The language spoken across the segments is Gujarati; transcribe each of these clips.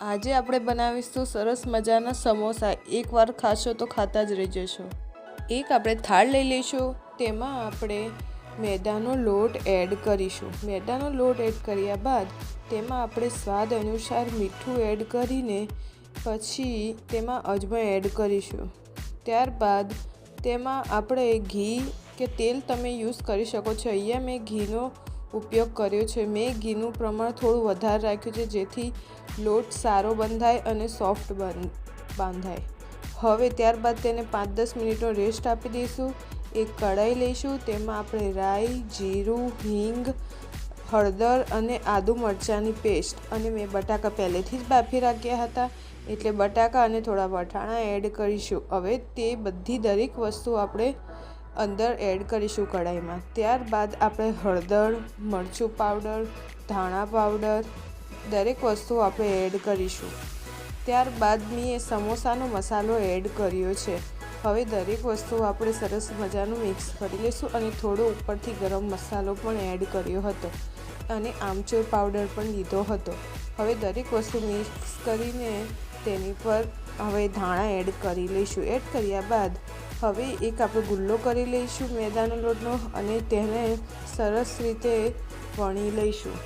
આજે આપણે બનાવીશું સરસ મજાના સમોસા. એકવાર ખાશો તો ખાતા જ રહી જશો. એક આપણે થાળ લઈ લઈશું. તેમાં આપણે મેદાનો લોટ એડ કરીશું. મેદાનો લોટ એડ કર્યા બાદ તેમાં આપણે સ્વાદ અનુસાર મીઠું એડ કરીને પછી તેમાં અજમો એડ કરીશું. ત્યારબાદ તેમાં આપણે ઘી કે તેલ તમે યુઝ કરી શકો છો. અહીંયા મેં ઘીનો ઉપયોગ કર્યો છે. મેં ઘીનું પ્રમાણ થોડું વધારે રાખ્યું છે જેથી લોટ સારો બંધાય અને સોફ્ટ બાંધાય. હવે ત્યારબાદ તેને 5-10 મિનિટનો રેસ્ટ આપી દઈશું. એક કઢાઈ લઈશું. તેમાં આપણે રાઈ, જીરું, હિંગ, હળદર અને આદુ મરચાંની પેસ્ટ અને મેં બટાકા પહેલેથી જ બાફી રાખ્યા હતા એટલે બટાકા અને થોડા વટાણા એડ કરીશું. હવે તે બધી દરેક વસ્તુ આપણે અંદર એડ કરીશું કઢાઈમાં. ત્યારબાદ આપણે હળદર, મરચું પાવડર, ધાણા પાવડર દરેક વસ્તુ આપણે એડ કરીશું. ત્યારબાદ મેં સમોસાનો મસાલો એડ કર્યો છે. હવે દરેક વસ્તુ આપણે સરસ મજાનું મિક્સ કરી લઈશું અને થોડો ઉપરથી ગરમ મસાલો પણ એડ કર્યો હતો અને આમચૂર પાવડર પણ લીધો હતો. હવે દરેક વસ્તુ મિક્સ કરીને તેની પર હવે ધાણા એડ કરી લઈશું. એડ કર્યા બાદ હવે એક આપણે ગુલ્લો કરી લઈશું મેદાનો લોટનો અને તેને સરસ રીતે વણી લઈશું.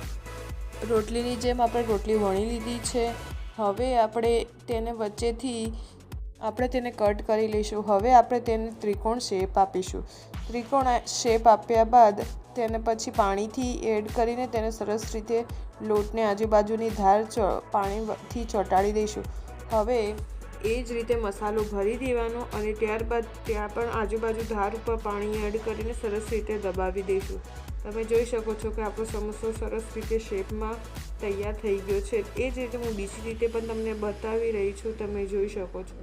રોટલીની જેમ આપણે રોટલી વણી લીધી છે. હવે આપણે તેને વચ્ચેથી તેને કટ કરી લઈશું. હવે આપણે તેને ત્રિકોણ શેપ આપીશું. ત્રિકોણ શેપ આપ્યા બાદ તેને પછી પાણીથી એડ કરીને તેને સરસ રીતે લોટને આજુબાજુની ધાર પાણીથી ચોંટાડી દઈશું. હવે એ જ રીતે મસાલો ભરી દેવાનો અને ત્યારબાદ ત્યાં પણ આજુબાજુ ધાર ઉપર પાણી એડ કરીને સરસ રીતે દબાવી દઈશું. તમે જોઈ શકો છો કે આપણો સમોસો સરસ રીતે શેપમાં તૈયાર થઈ ગયો છે. એ જ રીતે હું બીજી રીતે પણ તમને બતાવી રહી છું. તમે જોઈ શકો છો.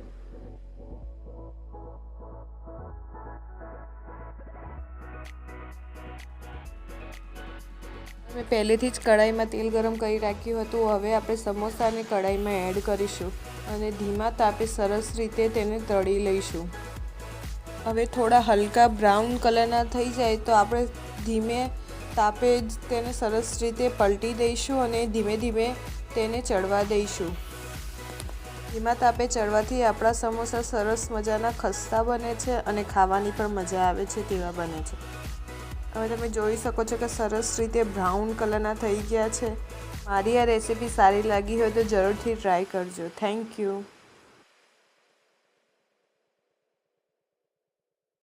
મેં પહેલેથી જ કઢાઈમાં તેલ ગરમ કરી રાખ્યું હતું. હવે આપણે સમોસાને કઢાઈમાં એડ કરીશું અને ધીમા તાપે સરસ રીતે તેને તળી લઈશું. હવે થોડા હલકા બ્રાઉન કલરના થઈ જાય તો આપણે ધીમે તાપે જ તેને સરસ રીતે પલટી દઈશું અને ધીમે ધીમે તેને ચડવા દઈશું. ધીમા તાપે ચડવાથી આપણા સમોસા સરસ મજાના ખસ્તા બને છે અને ખાવાની પણ મજા આવે છે તેવા બને છે. હવે તમે જોઈ શકો છો કે સરસ રીતે બ્રાઉન કલરના થઈ ગયા છે. મારી આ રેસીપી સારી લાગી હોય તો જરૂરથી ટ્રાય કરજો. Thank you.